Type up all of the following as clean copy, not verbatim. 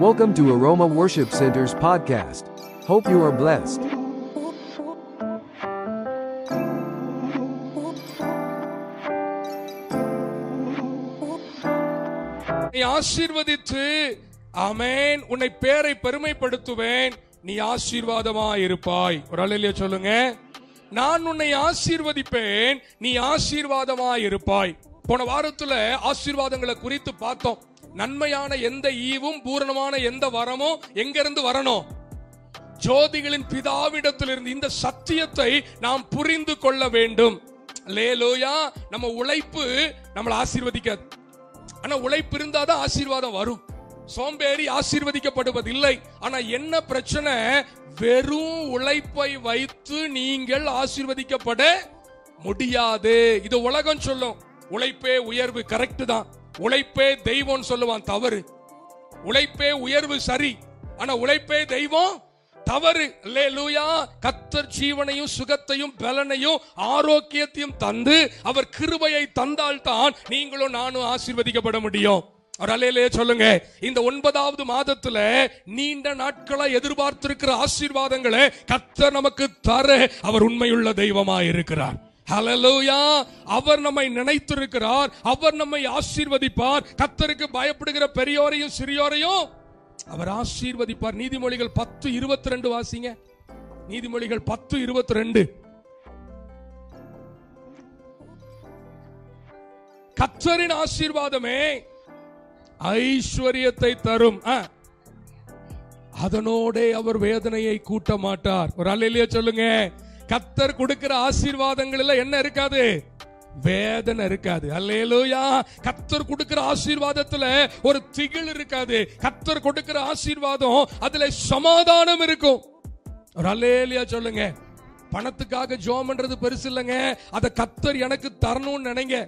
Welcome to Aroma Worship Center's podcast. Hope you are blessed. நீ ஆசீர்வதித்து ஆமென் உன்னை பேரை பெருமைப்படுத்துவேன், நீ ஆசீர்வாதமாய் இருப்பாய். ஒரு அல்லேலூயா சொல்லுங்க. நான் உன்னை ஆசீர்வதிப்பேன், நீ ஆசீர்வாதமாய் இருப்பாய். போன வாரத்துல ஆசீர்வாதங்களை குறித்து பார்த்தோம். நன்மையான எந்த ஈவும் பூரணமான எந்த வரமும் எங்க இருந்து வரணும்? ஜோதிகளின் பிதாவிடத்திலிருந்து. இந்த சத்தியத்தை நாம் புரிந்து கொள்ள வேண்டும். அல்லேலூயா. நம்ம உழைப்பு நம்மளை ஆசீர்வதிக்காது, ஆனா உழைப்பு இருந்தாதான் ஆசீர்வாதம் வரும். சோம்பேறி ஆசீர்வதிக்கப்படுவதில்லை. ஆனா என்ன பிரச்சனை? வெறும் உழைப்பை வைத்து நீங்கள் ஆசீர்வதிக்கப்பட முடியாது. இது உலகம் சொல்லும். உழைப்பே உயர்வு, கரெக்ட் தான். உழைப்பே தெய்வம் சொல்லுவான், தவறு. உழைப்பே உயர்வு சரி, ஆனா உழைப்பே தெய்வம் தவறு. அல்லேலூயா. கர்த்தர் ஜீவனையும் சுகத்தையும் பலனையும் ஆரோக்கியத்தையும் தந்து அவர் கிருபையை தந்தால் தான் நீங்களும் நானும் ஆசீர்வதிக்கப்பட முடியும். ஒரு அல்லேலூயா சொல்லுங்க. இந்த 9வது மாதத்துல நீண்ட நாட்களா எதிர்பார்த்திருக்கிற ஆசீர்வாதங்களை கர்த்தர் நமக்கு தர அவர் உண்மையுள்ள தெய்வமாய் இருக்கிறார். ஹல்லேலூயா. அவர் நம்மை நினைத்திருக்கிறார், அவர் நம்மை ஆசீர்வதிப்பார். கர்த்தருக்கு பயப்படுகிற பெரியோரையும் சிறியோரையும் அவர் ஆசீர்வதிப்பார். நீதிமொழிகள் 10:22 வாசிங்க. நீதிமொழிகள் 10:22. கர்த்தரின் ஆசீர்வாதமே ஐஸ்வரியத்தை தரும், அதனோடே அவர் வேதனையை கூட்ட மாட்டார். ஒரு அல்லேலூயா சொல்லுங்க. கர்த்தர் கொடுக்கிற ஆசீர்வாதங்கள் என்ன இருக்காது? வேதனை இருக்காது. அல்லேலூயா. கர்த்தர் கொடுக்கிற ஆசீர்வாதத்துல ஒரு திகில் இருக்காது. கர்த்தர் கொடுக்கிற ஆசீர்வாதம் அதுல சமாதானம் இருக்கும். ஒரு அல்லேலூயா சொல்லுங்க. பணத்துக்காக ஜெபம் பண்றது பெருசு இல்லைங்க, அத கர்த்தர் எனக்கு தரணும்னு நினைங்க.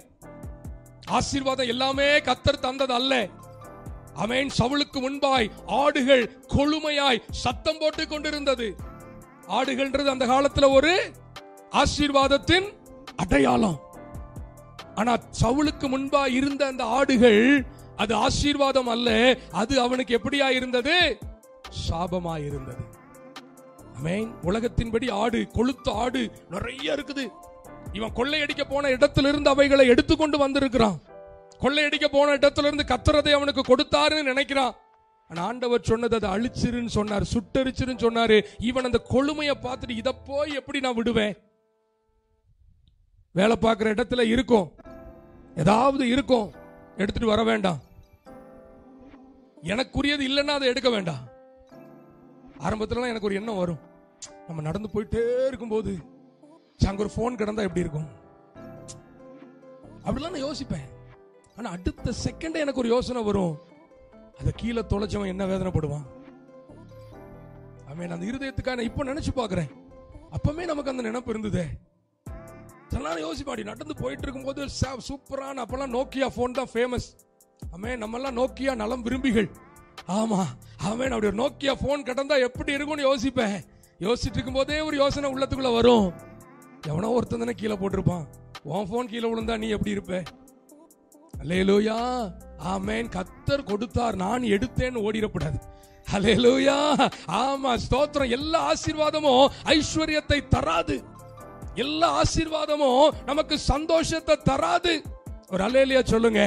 ஆசீர்வாதம் எல்லாமே கர்த்தர் தந்தது அல்ல. ஆமென். சவுலுக்கு முன்பாய் ஆடுகள் கொழுமையாய் சத்தம் போட்டுக் கொண்டிருந்தது. ஆடுகள்ன்றது அந்த காலத்துல ஒரு ஆசீர்வாதத்தின் அடையாளம். ஆனா சவுலுக்கு முன்பா இருந்த அந்த ஆடுகள் அது ஆசீர்வாதம் அல்ல, அது அவனுக்கு எப்படியா இருந்தது? சாபமா இருந்தது. ஆமென். உலகத்தின்படி ஆடு, கொழுத்த ஆடு நிறைய இருக்குது. இவன் கொள்ளையடிக்க போன இடத்திலிருந்து அவைகளை எடுத்துக்கொண்டு வந்திருக்கிறான். கொள்ளையடிக்க போன இடத்திலிருந்து கர்த்தரதை அவனுக்கு கொடுத்தாருன்னு நினைக்கிறான். ஆனா ஆண்டவர் சொன்னது அதை அழிச்சிருன்னு சொன்னார், சுட்டரிச்சிருன்னு சொன்னாரு. இவன் அந்த கொழுமையை பார்த்துட்டு இதை போய் எப்படி நான் விடுவேன்? வேலை பார்க்கிற இடத்துல இருக்கும், ஏதாவது இருக்கும், எடுத்துட்டு வர வேண்டாம். எனக்குரியது இல்லைன்னா அதை எடுக்க வேண்டாம். ஆரம்பத்துல எனக்கு ஒரு எண்ணம் வரும், நம்ம நடந்து போயிட்டே இருக்கும்போது அங்க ஒரு போன் கிடந்தா எப்படி இருக்கும் அப்படிலாம் நான் யோசிப்பேன். ஆனா அடுத்த செகண்ட் எனக்கு ஒரு யோசனை வரும், அதை கீழே தொலைச்சவன் என்ன வேதனைப்படுவான். ஆமென். அந்த இருதயத்துக்காக நான் இப்ப நினைச்சு பாக்குறேன். அப்பமே நமக்கு அந்த நினைப்பு இருந்ததே. யோசிப்பாடி நடந்து போயிட்டு இருக்கும் போது சூப்பரான, அப்பெல்லாம் நோக்கியா போன் தான் ஃபேமஸ். ஆமென். நம்ம எல்லாம் நோக்கியா நலம் விரும்பிகள். ஆமா. ஆமென். அப்படி ஒரு நோக்கியா போன் கிடந்தா எப்படி இருக்கும்னு யோசிப்பேன். யோசிச்சுட்டு இருக்கும் போதே ஒரு யோசனை உள்ளத்துக்குள்ள வரும், எவனோ ஒருத்தன் தானே கீழே போட்டிருப்பான், உன் போன் கீழே விழுந்தா நீ எப்படி இருப்ப? அல்லேலூயா. ஆமென். கர்த்தர் கொடுத்தார், நான் எடுத்தேன்னு ஓடிடக்கூடாது. அல்லேலூயா. ஆமா, ஸ்தோத்திரம். எல்லா ஆசீர்வாதமும் ஐஸ்வர்யத்தை தராது. எல்லா ஆசீர்வாதமும் நமக்கு சந்தோஷத்தை தராது. ஒரு அல்லேலூயா சொல்லுங்க.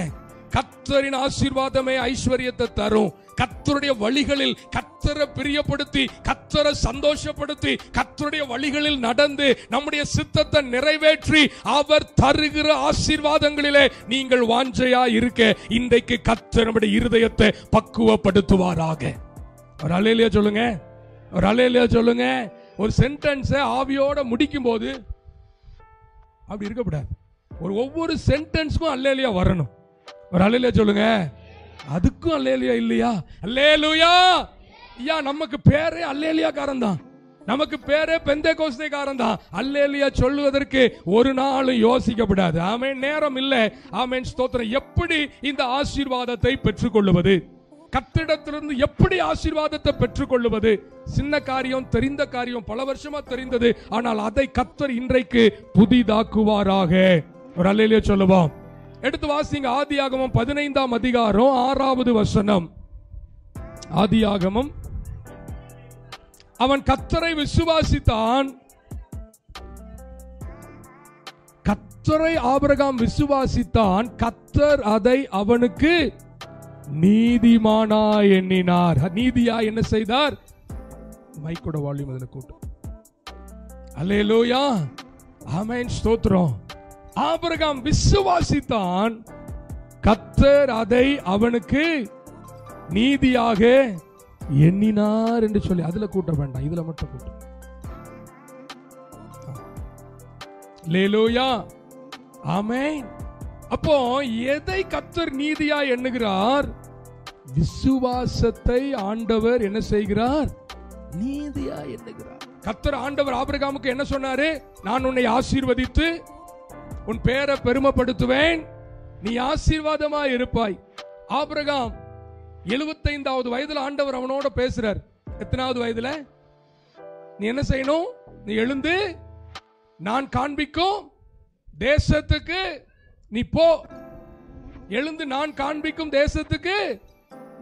கர்த்தரின் ஆசீர்வாதமே ஐஸ்வர்யத்தை தரும். கர்த்தருடைய வழிகளில் கர்த்தரை பிரியப்படுத்தி, கர்த்தரை சந்தோஷப்படுத்தி, கர்த்தருடைய வழிகளில் நடந்து நம்முடைய சித்தத்தை நிறைவேற்றி அவர் தருகிற ஆசீர்வாதங்களிலே நீங்கள் வாஞ்சையா இருக்க இன்றைக்கு கர்த்தர் நம்முடைய இருதயத்தை பக்குவப்படுத்துவாராக. ஒரு அல்லேலூயா சொல்லுங்க. ஒரு அல்லேலூயா சொல்லுங்க. ஒரு சென்டென்ஸை ஆவியோட முடிக்கும் போது அப்படி இருக்கக்கூடாது. ஒவ்வொரு சென்டென்ஸ்க்கும் அல்லேலூயா வரணும். ஒரு அல்லேலூயா சொல்லுங்க. அதுக்கும் அல்லேலூயா இல்லையா? அல்லேலூயா. ஐயா, நமக்கு பேரே அல்லேலூயா காரன் தான், நமக்கு பேரே பெந்தேகோஸ்தே காரன் தான். அல்லேலூயா சொல்லுவதற்கு ஒரு நாளும் யோசிக்கப்படாது. ஆமென். நேரம் இல்லை. ஆமென். ஸ்தோத்திரம். எப்படி இந்த ஆசீர்வாதத்தை பெற்றுக்கொள்வது? கர்த்தரிடத்திலிருந்து எப்படி ஆசீர்வாதத்தை பெற்றுக்கொள்வது? சின்ன காரியம், தெரிந்த காரியம், பல வருஷமா தெரிந்தது. ஆனால் அதை கர்த்தர் இன்றைக்கு புதிதாக்குவாராக. ஒரு அல்லேலூயா சொல்லுவோம். எடுத்து வாசிங்க. ஆதியாகமம் 15ஆம் அதிகாரம் 6வது வசனம். ஆதியாகமம். அவன் கர்த்தரை விசுவாசித்தான். கர்த்தரை ஆபிரகாம் விசுவாசித்தான். கர்த்தர் அதை அவனுக்கு நீதிமானா எண்ணினார். நீதியா என்ன செய்தார்? மைக்கோட வால்யூம் அதில் கூட்டும். அல்லேலூயா, ஆமென், ஸ்தோத்திரம். ஆபிரகாம் விசுவாசித்தான், கர்த்தர் அதை அவனுக்கு நீதியாக எண்ணினார் என்று சொல்லி அதுல கூட்ட வேண்டாம், இதுல மட்டும் கூட்டம். அல்லேலூயா, ஆமென். அப்போ எதை கர்த்தர் நீதியா எண்ணுகிறார்? விசுவாசத்தை ஆண்டவர் என்ன செய்கிறார்? நீதியா எண்ணுகிறார். கர்த்தர் ஆண்டவர் ஆபிரகாமுக்கு என்ன சொன்னாரு? நான் உன்னை ஆசீர்வதித்து உன் பேரை பெருமைப்படுத்துவேன், நீ ஆசீர்வாதமா இருப்பாய். ஆபிரகாம் 75வது வயதுல ஆண்டவர் அவனோட பேசுறார். எத்தனாவது வயதுல? நீ என்ன செய்யணும்? நீ எழுந்து நான் காண்பிக்கும் தேசத்துக்கு நீ போ. எழுந்து நான் காண்பிக்கும் தேசத்துக்கு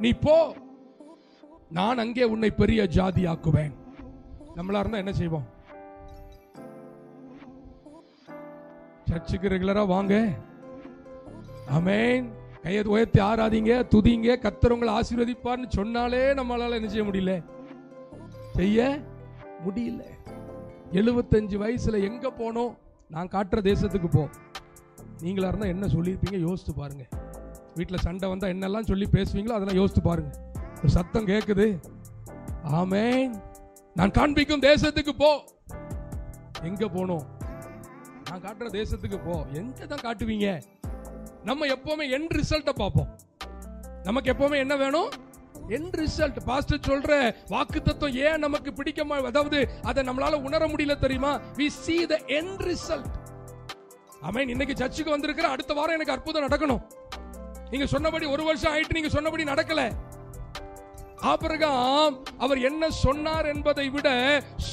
நீ போ, நான் அங்கே உன்னை பெரிய ஜாதியாக்குவேன். நம்மளா இருந்தா என்ன செய்வோம்? சர்ச்சுக்கு ரெகுலரா வாங்க, ஆமென், கையை உயர்த்தி ஆராதிங்க, துதிங்க, கர்த்தர் உங்களை ஆசீர்வதிப்பார்னு சொன்னாலே நம்மளால என்ன செய்ய முடியல? செய்ய முடியல. 75 வயசுல எங்க போனோம்? நான் காட்டுற தேசத்துக்கு போ. நீங்களா இருந்தா என்ன சொல்லியிருப்பீங்க? யோசித்து பாருங்க. வீட்டில் சண்டை வந்தா என்னெல்லாம் சொல்லி பேசுவீங்களோ அதெல்லாம் யோசித்து பாருங்க. ஒரு சத்தம் கேட்குது, ஆமென், நான் காண்பிக்கும் தேசத்துக்கு போ. எங்க போனோம்? நான் காட்டுற தேசத்துக்கு போ. எங்க தான் காட்டுவீங்க? நம்ம எப்பவுமே எண்ட் ரிசல்ட்ட பார்ப்போம். நமக்கு எப்பவுமே என்ன வேணும்? End result. பாஸ்டர் சொல்ற வாக்குத்தத்தம் ஏன் நமக்கு பிடிக்குமா, அதாவது அதை நம்மளால உணர முடியல தெரியுமா? we see the end result. ஆமென். இன்னைக்கு சர்ச்சுக்கு வந்திருக்கிற, அடுத்த வாரம் எனக்கு அற்புதம் நடக்கணும். நீங்க சொன்னபடி ஒரு வருஷம் ஆயிட்டு நீங்க சொன்னபடி நடக்கல. ஆபிரகாம் அவர் என்ன சொன்னார் என்பதை விட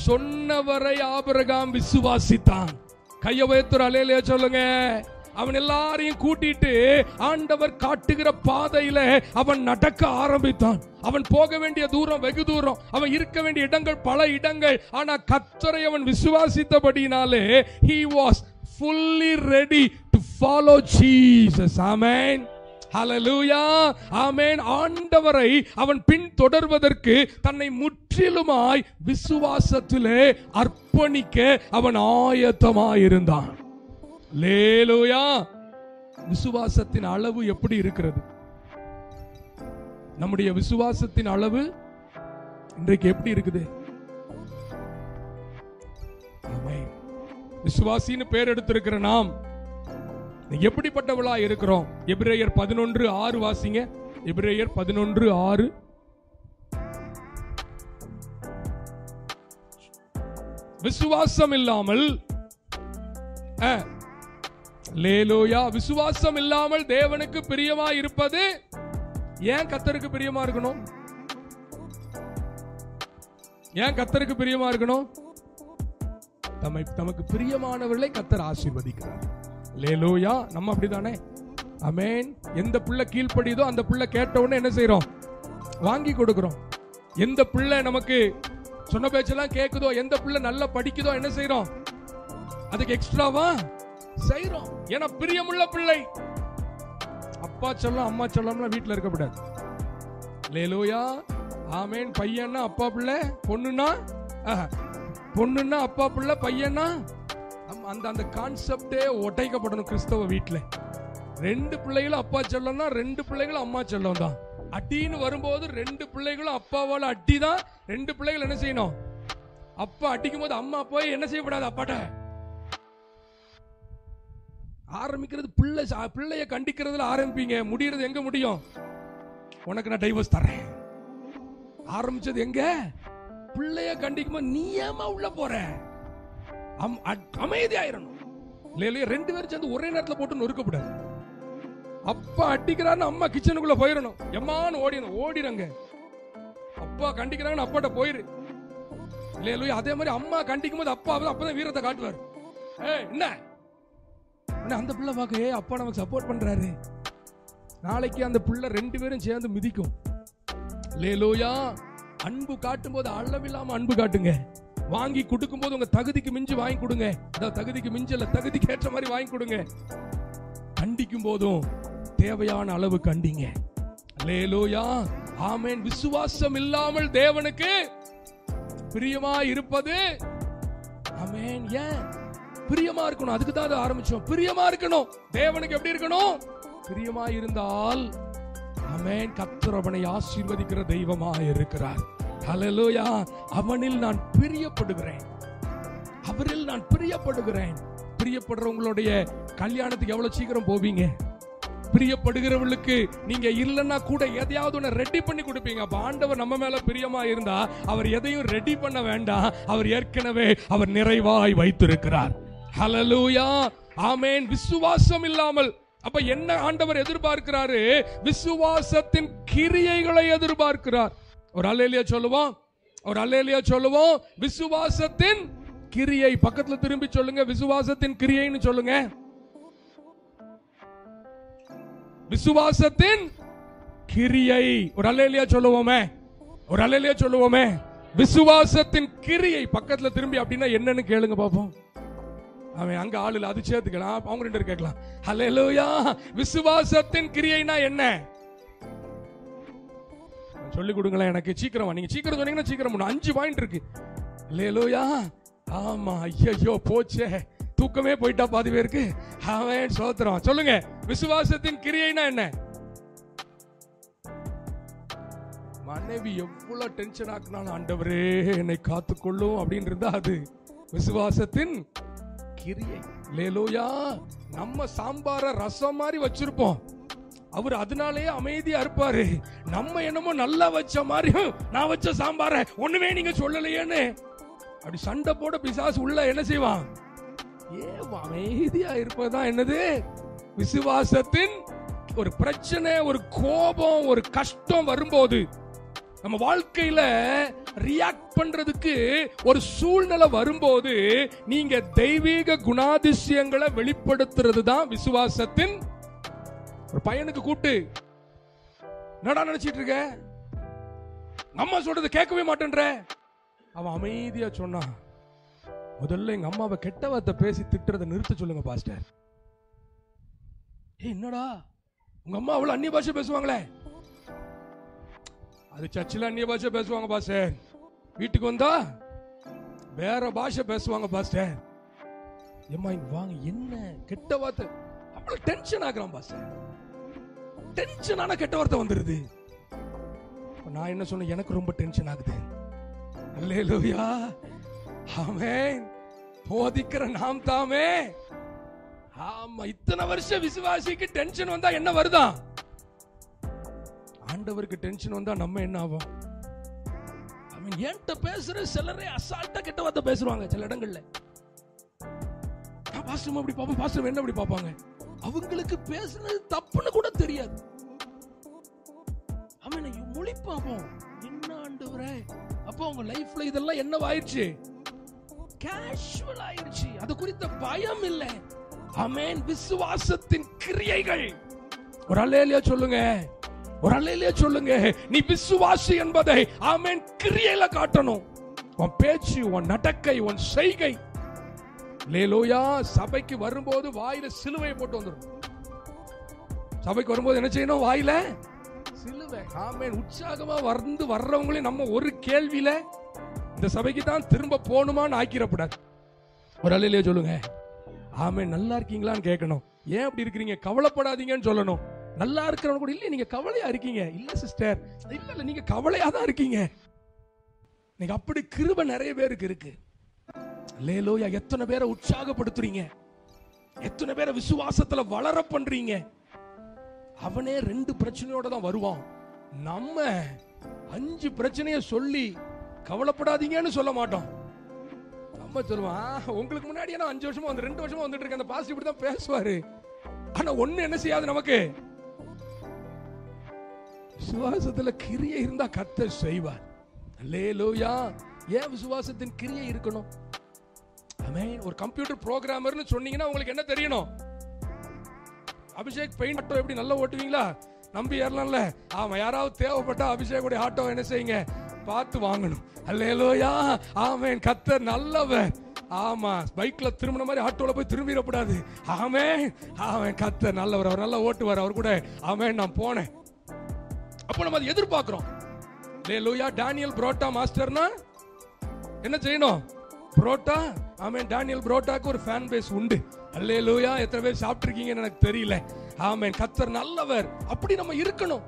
சொன்னவரை ஆபிரகாம் விசுவாசித்தான். கையை உயர்த்துற அல்லேலூயா சொல்லுங்க. அவன் எல்லாரையும் கூட்டிட்டு ஆண்டவர் காட்டுகிற பாதையில அவன் நடக்க ஆரம்பித்தான். அவன் போக வேண்டிய தூரம் வெகு தூரம், அவன் இருக்க வேண்டிய இடங்கள் பல இடங்கள். ஆனா கர்த்தரை அவன் விசுவாசித்தபடினாலே he was fully ready to follow Jesus. Amen. Hallelujah. Amen. ஆண்டவரை அவன் பின் தொடர்வதற்கு தன்னை முற்றிலுமாய் விசுவாசத்திலே அர்ப்பணிக்க அவன் ஆயத்தமாயிருந்தான். அல்லேலூயா. விசுவாசத்தின் அளவு எப்படி இருக்கிறது? நம்முடைய விசுவாசத்தின் அளவு இன்றைக்கு எப்படி இருக்குது? ஆமென். விசுவாசின்னு பேர் எடுத்திருக்கிற நாம் எப்படிப்பட்டவளா இருக்கிறோம்? எபிரேயர் 11:6 வாசிங்க. எபிரேயர் 11:6. விசுவாசம் இல்லாமல் அல்லேலூயா, விசுவாசம் இல்லாமல் தேவனுக்கு பிரியமா இருப்பது. ஏன் கர்த்தருக்கு பிரியமா இருக்கணும்? ஏன் கர்த்தருக்கு பிரியமா இருக்கணும்? தமக்கு பிரியமானவர்களை கர்த்தர் ஆசீர்வதிக்கிறார். அல்லேலூயா. நம்ம அப்படிதானே? ஆமென். எந்த பிள்ளை கீழ்ப்படியுதோ அந்த பிள்ளை கேட்ட உடனே என்ன செய்யறோம்? வாங்கி கொடுக்கிறோம். எந்த பிள்ளை நமக்கு சொன்ன பேச்செல்லாம் கேக்குதோ, எந்த பிள்ளை நல்லா படிக்குதோ என்ன செய்யறோம்? அதுக்கு எக்ஸ்ட்ராவா செய்யறோம். ஏன்னா பிரியமுள்ள பிள்ளை. அப்பா சொல்லம் அம்மா சொல்லம்லாம் வீட்டுல இருக்கக்கூடாது. அல்லேலூயா. ஆமென். பையன்னா அப்பா பிள்ளை, பொண்ணுன்னா அப்பா பிள்ளை, பையன்னா அந்த அந்த கான்செப்டே ஒட்டைக்கப்படணும் கிறிஸ்தவ வீட்டுல. 2 பிள்ளைகளும் அப்பா சொல்லம்னா 2 பிள்ளைகளும் அம்மா சொல்லம் தான். அடின்னு வரும்போது 2 பிள்ளைகளும் அப்பாவால அடி தான். 2 பிள்ளைகள் என்ன செய்யணும்? அப்பா அடிக்கும் போது அம்மா போய் என்ன செய்யப்படாது? அப்பாட்ட ஆரம்பிக்கிறது பிள்ளைய கண்டிக்கிறதுல ஆரம்பிப்பீங்க. முடியறது எங்க முடியும்? உனக்கு நான் டைவர்ஸ் தரேன். ஆரம்பிச்சது எங்க? பிள்ளைய கண்டிக்கும்போது நீ ஏமா உள்ள போற? அமைதியாயிரணும். 2 பேரும் சேர்ந்து ஒரே நேரத்தில் போட்டு நொறுக்கப்படாது. அப்பா அடிக்கிறான்னு அம்மா கிச்சனுக்குள்ள போயிடணும். எம்மான்னு ஓடிடுங்க. அப்பா கண்டிக்கிறாங்கன்னு அப்பாட்ட போயிரு. அதே மாதிரி அம்மா கண்டிக்கும் போது அப்பா அப்பதான் வீரத்தை காட்டுவார். என்ன அந்த பிள்ளை பார்க்க அப்பா நமக்கு சப்போர்ட் பண்றாரு. நாளைக்கு அந்த பிள்ளை 2 பேரும் சேர்ந்து மிதிக்கும். அல்லேலூயா. அன்பு காட்டும் போது அளவில்லாம அன்பு காட்டுங்க. வாங்கி கொடுக்கும் போது உங்க தகுதிக்கு மிஞ்சி வாங்கி கொடுங்க. அதாவது தகுதிக்கு மிஞ்சல, தகுதிக்கு ஏற்ற மாதிரி வாங்கி கொடுங்க. கண்டிக்கும் போதும் தேவையான அளவு கண்டிங்க. அல்லேலூயா, ஆமென். விசுவாசம் இல்லாமல் தேவனுக்கு பிரியமா இருப்பது, ஆமென். ஏன் பிரியமா இருக்கணும்? அதுக்கு தான் ஆரம்பிச்சோம். பிரியமா இருக்கணும். தேவனுக்கு எப்படி இருக்கணும்? பிரியமா இருந்தால், ஆமென், கர்த்தர் அவனை ஆசீர்வதிக்கிற தெய்வமாக இருக்கிறார். ஹல்லேலூயா. அவனில் நான் பிரியப்படுகிறேன், அவரில் நான் பிரியப்படுகிறேன். பிரியப்படுறவங்களுடைய கல்யாணத்துக்கு எவ்வளவு சீக்கிரம் போவீங்க? பிரியப்படுகிறவர்களுக்கு நீங்க இல்லன்னா கூட எதையாவது ஒண்ணு ரெடி பண்ணி கொடுப்பீங்க. அப்ப ஆண்டவர் நம்ம மேல பிரியமா இருந்தா அவர் எதையும் ரெடி பண்ண வேண்டாம். அவர் ஏற்கனவே அவர் நிறைவாய் வைத்திருக்கிறார். ஹல்லேலூயா, ஆமென். விசுவாசம் இல்லாமல் அப்ப என்ன ஆண்டவர் எதிர்பார்க்கிறாரு? விசுவாசத்தின் கிரியைகளை எதிர்பார்க்கிறார். ஒரு அல்லேலூயா சொல்லுவோம், ஒரு அல்லேலூயா சொல்லுவோம். விசுவாசத்தின் கிரியை. பக்கத்துல திரும்பி சொல்லுங்க, விசுவாசத்தின் கிரியைன்னு சொல்லுங்க. விசுவாசத்தின் கிரியை. ஒரு அல்லேலூயா சொல்லுவோமே, ஒரு அல்லேலூயா சொல்லுவோமே. விசுவாசத்தின் கிரியை. பக்கத்துல திரும்பி அப்படின்னா என்னன்னு கேளுங்க பாப்போம். அவன் அங்க ஆளு அது சேர்த்துக்கலாம், அவங்க 2 பேர் கேட்கலாம். அல்லேலூயா. விசுவாசத்தின் கிரியைனா என்ன? சொல்லி கொடுங்களேன் எனக்கு. சீக்கிரமா, நீங்க சீக்கிரம் சொன்னீங்கன்னா சீக்கிரம் 5 பாயிண்ட் இருக்கு. அல்லேலூயா. ஆமா, ஐயோ போச்சே, தூக்கமே போயிட்டா பாதி பேருக்கு. ஆமென், ஸ்தோத்திரம். சொல்லுங்க, விசுவாசத்தின் கிரியைனா என்ன? மனைவி எவ்வளவு டென்ஷன் ஆக்குனாலும் ஆண்டவரே என்னை காத்துக்கொள்ளும் அப்படின்னு இருந்தா அது விசுவாசத்தின் கிரியை. அல்லேலூயா. நம்ம சாம்பார ரசம் மாதிரி வச்சிருப்போம், அவர் அதனாலே அமைதியா இருப்பாரு. நம்ம என்னமோ நல்லா வச்ச மாதிரியும், நான் வச்ச சாம்பார ஒண்ணுமே நீங்க சொல்லலையேன்னு அப்படி சண்டை போட பிசாசு உள்ள என்ன செய்வான்? அமைதியா இருப்பதுதான் என்னது? விசுவாசத்தின். ஒரு பிரச்சனை, ஒரு கோபம், ஒரு கஷ்டம் வரும்போது நம்ம வாழ்க்கையில ரியாக்ட் பண்றதுக்கு ஒரு சூழ்நிலை வரும்போது நீங்க தெய்வீக குணாதிசயங்களை வெளிப்படுத்துறது தான் விசுவாசத்தின். ஒரு பையனுக்கு கூப்பிட்டு, என்னடா நினைச்சிட்டு இருக்க? அம்மா சொல்றது கேட்கவே மாட்டேன்ற. அவன் அமைதியா சொன்னான், முதல்ல எங்க அம்மாவை கெட்ட வார்த்தை பேசி திட்டுறதை நிறுத்த சொல்லுங்க பாஸ்டர். என்னடா உங்க அம்மா அவ்வளவு அந்நிய பாஷை பேசுவாங்களே? அது சர்ச்சில் அந்நிய பாஷை பேசுவாங்க பாஸ்டர், வீட்டுக்கு வந்தா வேற பாஷை பேசுவாங்க பாஸ்டர். ஏம்மா இங்க வாங்க, என்ன கெட்ட வார்த்தை? அவ்வளவு டென்ஷன் ஆகுறான் பாஸ்டர். டென்ஷன் ஆன கெட்ட வார்த்தை வந்துருது. நான் என்ன சொன்னேன்? எனக்கு ரொம்ப டென்ஷன் ஆகுது. அல்லேலூயா, ஆமென். போதிக்கிற நாம் தாமே. ஆமா, இத்தனை வருஷம் விசுவாசிக்கு டென்ஷன் வந்தா என்ன வருதா? ஆண்டவருக்கு டென்ஷன் வந்தா நம்ம என்ன ஆகும்? அவன் என்கிட்ட பேசுற சிலரே அசால்ட்டா கெட்ட வார்த்தை பேசுவாங்க சில இடங்கள்ல. பாஸ்டர் அப்படி பாப்போம், பாஸ்டர் என்ன அப்படி பாப்பாங்க. அவங்களுக்கு பேசுனது தப்புன்னு கூட தெரியாது. அவன் மொழி பார்ப்போம், என்ன ஆண்டவரே. அப்போ உங்க லைஃப்ல இதெல்லாம் என்னவாயிருச்சு? கேஷுவல் ஆயிருச்சு. அது குறித்த பயம் இல்லை. ஆமென். விசுவாசத்தின் கிரியைகள். ஒரு அல்லேலூயா சொல்லுங்க, ஒரு அல்லேலூயா சொல்லுங்க. நீ விசுவாசி என்பதை ஆமென் கிரியையில காட்டணும். உன் பேச்சு, உன் நடக்கை, உன் செய்கை. அல்லேலூயா. சபைக்கு வரும்போது வாயில சிலுவையை போட்டு வந்துடும். சபைக்கு வரும்போது என்ன செய்யணும்? வாயில சிலுவை. ஆமென். உற்சாகமா வர்றவங்களையும் நம்ம ஒரு கேள்வியில இந்த சபைக்கு தான் திரும்ப போகணுமான்னு ஆக்கிரப்படாது. ஒரு அல்லேலூயா சொல்லுங்க. ஆமென். நல்லா இருக்கீங்களான்னு கேட்கணும். ஏன் அப்படி இருக்கிறீங்க? கவலைப்படாதீங்கன்னு சொல்லணும். நல்லா இருக்கிறவங்க கூட, இல்ல நீங்க கவலையா இருக்கீங்க. இல்ல சிஸ்டர், இல்ல நீங்க கவலையா தான் இருக்கீங்க. நீங்க அப்படி கிருபை நிறைய பேருக்கு இருக்கு. அல்லேலூயா. எத்தனை பேரை உற்சாகப்படுத்துறீங்க, எத்தனை பேரை விசுவாசத்துல வளர பண்றீங்க. அவனே 2 பிரச்சனையோட தான் வருவான். நம்ம 5 பிரச்சனைய சொல்லி கவலைப்படாதீங்கன்னு சொல்ல மாட்டோம். நம்ம சொல்லுவான், உங்களுக்கு முன்னாடி நான் 5 வருஷமா 2 வருஷமா வந்துட்டு இருக்கேன், அந்த பாஸ்டர் இப்படி தான் பேசுவாரு. ஆனா ஒண்ணு என்ன செய்யாது நமக்கு? விசுவாசத்துல கிரியை இருந்தா கர்த்தர் செய்வார். அல்லேலூயா. ஏன் விசுவாசத்தின் கிரியை இருக்கணும்? ஆமென். ஒரு கம்ப்யூட்டர் புரோகிராமர்னு சொன்னீங்கன்னா உங்களுக்கு என்ன தெரியணும்? அபிஷேக் பெயிண்ட் ஆட்டோ எப்படி நல்லா ஓட்டுவீங்களா? நம்பி ஏறலாம்ல. ஆமா, யாராவது தேவைப்பட்டா அபிஷேகோட ஆட்டோ என்ன செய்யுங்க, பார்த்து வாங்கணும். அல்லேலூயா, ஆமென். கர்த்தர் நல்லவர். ஆமா, பைக்ல திரும்பின மாதிரி ஆட்டோல போய் திரும்பிடக்கூடாது. ஆமென், ஆமென். கர்த்தர் நல்லவர், அவர் நல்லா ஓட்டுவார். அவர் கூட ஆமென் நான் போனேன். அப்ப நம்ம அதை எதிர்பார்க்கிறோம். அல்லேலூயா. டானியல் புரோட்டா மாஸ்டர்னா என்ன செய்யணும்? புரோட்டா. ஆமென். டானியல் புரோட்டாக்கு ஒரு ஃபேன் பேஸ் உண்டு. அல்லேலூயா. எத்தனை பேர் சாப்பிட்டிருக்கீங்கன்னு எனக்கு தெரியல. ஆமென். கர்த்தர் நல்லவர். அப்படி நம்ம இருக்கணும்.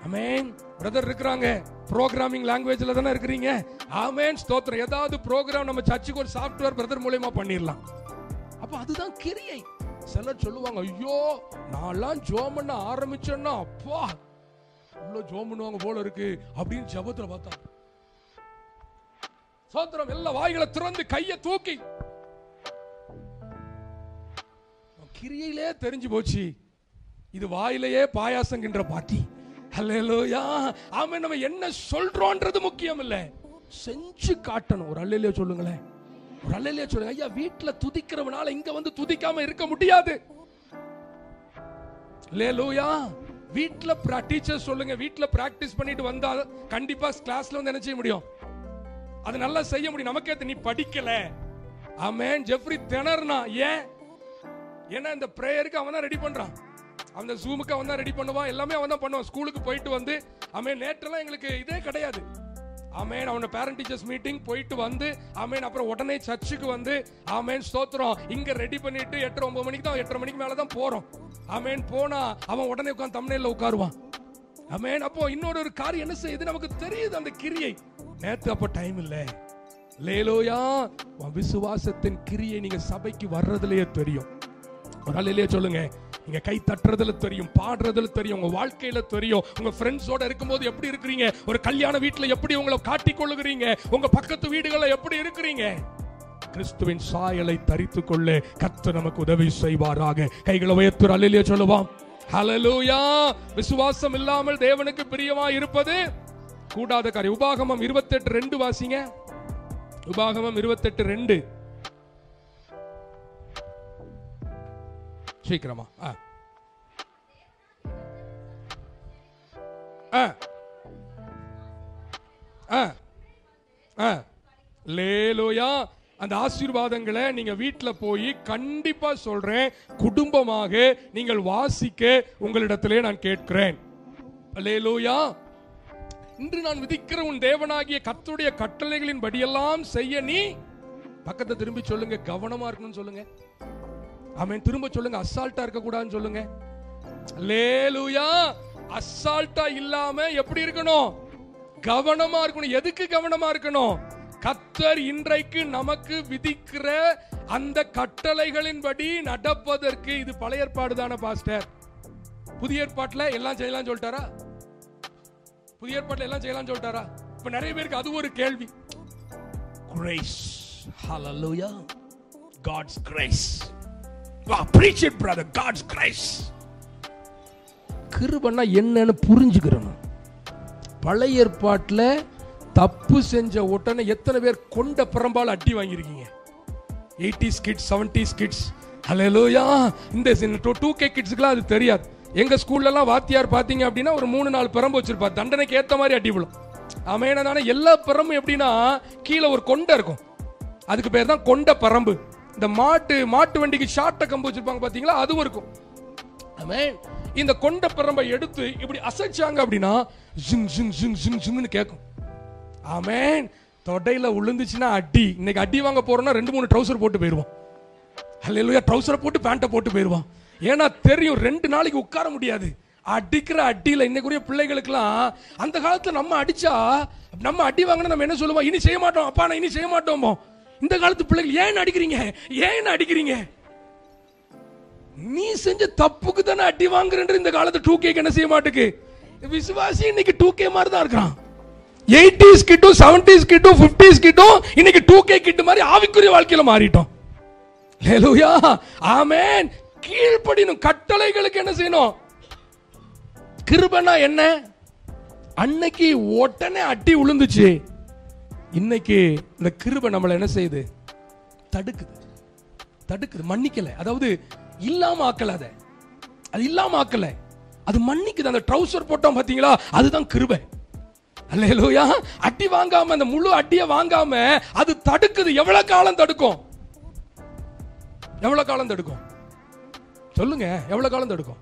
ஆமென். பிரதர் இருக்கிறாங்க, புரோகிராமிங் லாங்குவேஜ்ல தானே இருக்கிறீங்க. ஆமென், ஸ்தோத்திரம். ஏதாவது ப்ரோக்ராம் நம்ம சர்ச்சுக்கு ஒரு சாஃப்ட்வேர் பிரதர் மூலமா பண்ணிடலாம். அப்ப அதுதான் கிரியை. சிலர் சொல்லுவாங்க, ஐயோ நான்லாம் ஜோம் பண்ண ஆரம்பிச்சேன்னா அப்பா உள்ள ஜோம் பண்ணுவாங்க போல இருக்கு அப்படின்னு ஜெபத்துல பார்த்தா, ஸ்தோத்திரம், எல்லா வாய்களை திறந்து கையை தூக்கி கிரியையிலே தெரிஞ்சு போச்சு இது வாயிலேயே பாயாசங்கின்ற பாட்டி. அல்லேலூயா, ஆமென். நம்ம என்ன சொல்றோம்ன்றது முக்கியம் இல்ல, செஞ்சு காட்டணும். ஒரு அல்லேலூயா சொல்லுங்களேன், ஒரு அல்லேலூயா சொல்லுங்க. ஐயா, வீட்ல துதிக்கிறவனால இங்க வந்து துதிக்காம இருக்க முடியாது. அல்லேலூயா. வீட்ல டீச்சர் சொல்லுங்க, வீட்ல பிராக்டிஸ் பண்ணிட்டு வந்தா கண்டிப்பா கிளாஸ்ல வந்து என்ன செய்ய முடியும், அது நல்லா செய்ய முடியும். நமக்கே நீ படிக்கல. ஆமென். ஜெஃப்ரி திணறனா ஏன்? ஏன்னா இந்த பிரேயருக்கு அவன் தான் ரெடி பண்றான், அந்த ஜூமுக்கு அவன் தான் ரெடி பண்ணுவான், எல்லாமே அவன் தான் பண்ணுவான். ஸ்கூலுக்கு போயிட்டு வந்து ஆமென். நேற்றெல்லாம் எங்களுக்கு இதே கிடையாது. ஆமென். அவன பேரண்ட் டீச்சர்ஸ் மீட்டிங் போயிட்டு வந்து ஆமென். அப்புறம் உடனே சர்ச்சுக்கு வந்து ஆமென், ஸ்தோத்திரம், இங்க ரெடி பண்ணிட்டு 8:30-9 மணிக்கு தான், 8:30 மணிக்கு மேல தான் போறோம். ஆமென். போனா அவன் உடனே உட்கார்ந்து தம்ப்நெயில்ல உட்காருவான். ஆமென். அப்போ இன்னொரு காரியம் என்ன செய்யுது, நமக்கு தெரியுது அந்த கிரியை. நேத்து அப்ப டைம் இல்ல. அல்லேலூயா. விசுவாசத்தின் கிரியை நீங்க சபைக்கு வர்றதுலயே தெரியும். ஒரு அல்லேலூயா சொல்லுங்க. நீங்க கை தட்டுறதுல தெரியும், பாடுறதுல தெரியும், உங்க வாழ்க்கையில தெரியும். உங்க ஃப்ரெண்ட்ஸோட இருக்கும்போது எப்படி இருக்கிறீங்க, ஒரு கல்யாண வீட்டுல எப்படி உங்களை காட்டிக் கொள்ளுகிறீங்க, உங்க பக்கத்து வீடுகளை எப்படி இருக்கிறீங்க. கிறிஸ்துவின் சாயலை தரித்துக் கொள்ள கர்த்தர் நமக்கு உதவி செய்வாராக. கைகளை உயர்த்தி அல்லேலூயா சொல்லுவோம். ஹல்லேலூயா. விசுவாசம் இல்லாமல் தேவனுக்கு பிரியமா இருப்பது கூடாத காரியம். உபாகமம் 28:2 வாசிங்க. உபாகமம் 28:2. சீக்கிரமா. லேலோயா. அந்த ஆசீர்வாதங்களை நீங்க வீட்டுல போய் கண்டிப்பா சொல்றேன், குடும்பமாக நீங்கள் வாசிக்க உங்களிடத்திலே நான் கேட்கிறேன். லேலோயா. இன்று நான் விதிக்கிற உன் தேவனாகிய கர்த்தருடைய கட்டளைகளின் படியெல்லாம் செய்ய நீ, பக்கத்தை திரும்பி சொல்லுங்க, கவனமா இருக்கணும்னு சொல்லுங்க. ஆமென். திரும்ப சொல்லுங்க, அசால்ட்டா இருக்க கூடாதுன்னு சொல்லுங்க. அல்லேலூயா. அசால்ட்டா இல்லாம எப்படி இருக்கணும், கவனமா இருக்கணும். எதுக்கு கவனமா இருக்கணும்? கர்த்தர் இன்றைக்கு நமக்கு விதிக்கிற அந்த கட்டளைகளின்படி நடப்பதற்கு. இது பழைய ஏற்பாடு தானே பாஸ்டர், புதிய ஏற்பாட்டுல எல்லாம் செய்யலாம் சொல்லிட்டாரா? புதிய ஏற்பாட்டுல எல்லாம் செய்யலாம் சொல்லிட்டாரா? இப்ப நிறைய பேருக்கு அது ஒரு கேள்வி. Grace. Hallelujah. God's grace. Wow, preach it brother. God's grace. கிருபைன்னா என்னன்னு புரிஞ்சுக்கிறணும். பழைய ஏற்பாட்டுல தப்பு செஞ்ச உடனே எத்தனை பேர் கொண்ட பிரம்பால அடி வாங்கியிருக்கீங்க? 80s kids, 70s kids. ஹல்லேலூயா. இந்த 2K கிட்ஸ்க்குலாம் அது தெரியாது. எங்க ஸ்கூல்ல எல்லாம் வாத்தியார் பாத்தீங்க அப்படின்னா ஒரு 3-4 பிரம்பு வச்சிருப்பார், தண்டனைக்கு ஏத்த மாதிரி அடி விழும். ஆமென். எல்லா பிரம்பும் எப்படின்னா கீழே ஒரு கொண்டை இருக்கும், அதுக்கு பேர் தான் கொண்ட பரம்பு. இந்த மாட்டு வண்டிக்கு ஷார்ட்ட கம்பு வச்சிருப்பாங்க பாத்தீங்களா, அதுவும் இருக்கும். ஆமென். இந்த கொண்ட பரம்பை எடுத்து இப்படி அசைச்சாங்க அப்படின்னா ஜிங் ஜிங் ஜிங் ஜிங் ஜிங்னு கேட்கும். ஆமென். தொடையில விழுந்துச்சுன்னா அடி. இன்னைக்கு அடி வாங்க போறோம்னா 2-3 ட்ரவுசர் போட்டு போயிருவோம். அல்லேலூயா. ட்ரவுசரை போட்டு பேண்ட்டை போட்டு போயிருவோம். ஏன்னா தெரியும் 2 நாளைக்கு உட்கார முடியாது. அடிக்கிற அடியில இன்னைக்குரிய பிள்ளைகளுக்கெல்லாம், அந்த காலத்துல நம்ம அடிச்சா, நம்ம அடி வாங்கினா நம்ம என்ன சொல்லுவோம், இனி செய்ய மாட்டோம் அப்பா, நான் இனி செய்ய மாட்டோமோ. இந்த காலத்து பிள்ளைகள் ஏன் அடிக்கிறீங்க, ஏன் அடிக்கிறீங்க? நீ செஞ்ச தப்புக்கு தானே அடி வாங்குறேன்ற இந்த காலத்து 2K என்ன செய்ய மாட்டுக்கு. விசுவாசி இன்னைக்கு 2K மாதிரி தான் இருக்கிறான். 80s கிட்டும் 70s கிட்டும் 50s கிட்டும் இன்னைக்கு 2K கிட் மாதிரி ஆவிக்குரிய வாழ்க்கையில மாறிட்டோம். ஹல்லேலூயா. ஆமென். கீழ்ப்படினும் கட்டளைகளுக்கு என்ன செய்யணும்? கிருபைனா என்ன? அன்னைக்கு உடனே அடி விழுந்துச்சு, இன்னைக்கு இந்த கிருபை நம்மளை என்ன செய்யுது? தடுக்குது, மன்னிக்கல. அதாவது இல்லாம ஆக்கல, அது இல்லாம ஆக்கல. அது மன்னிக்குது. அந்த ட்ரவுசர் போட்டோம் பாத்தீங்களா, அதுதான் கிருபை. அல்லேலூயா. அடி வாங்காம, அந்த முழு அடியை வாங்காம அது தடுக்குது. எவ்வளவு காலம் தடுக்கும்? எவ்வளவு காலம் தடுக்கும் சொல்லுங்க? எவ்வளவு காலம் தடுக்கும்?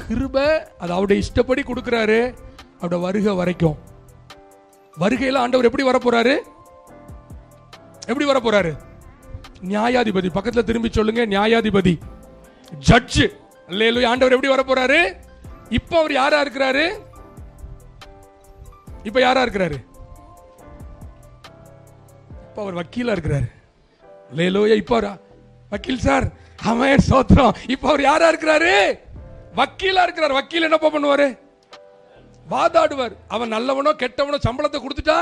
கிருபை அது அவருடைய இஷ்டப்படி கொடுக்கிறாரு, அவருடைய வருகை வரைக்கும். வருகையில ஆண்டவர் எப்படி வர போறாரு? எப்படி வர போறாரு? நியாயாதிபதி. பக்கத்துல திரும்பி சொல்லுங்க, நியாயாதிபதி, ஜட்ஜ். அல்லேலூயா. ஆண்டவர் எப்படி வர போறாரு? இப்ப அவர் யாரா இருக்கிறாரு? இப்ப யாரா இருக்கிறாரு? இப்ப அவர் வக்கீலா இருக்கிறாரு. அல்லேலூயா. இப்ப வக்கீல் சார், ஆமென், ஸ்தோத்திரம். இப்ப அவர் யாரா இருக்கிறாரு? வக்கீலா இருக்கிறார். வக்கீல் என்ன பண்ணுவாரு? வாதாடுவார். அவன் நல்லவனோ கெட்டவனோ சம்பளத்தை கொடுத்துட்டா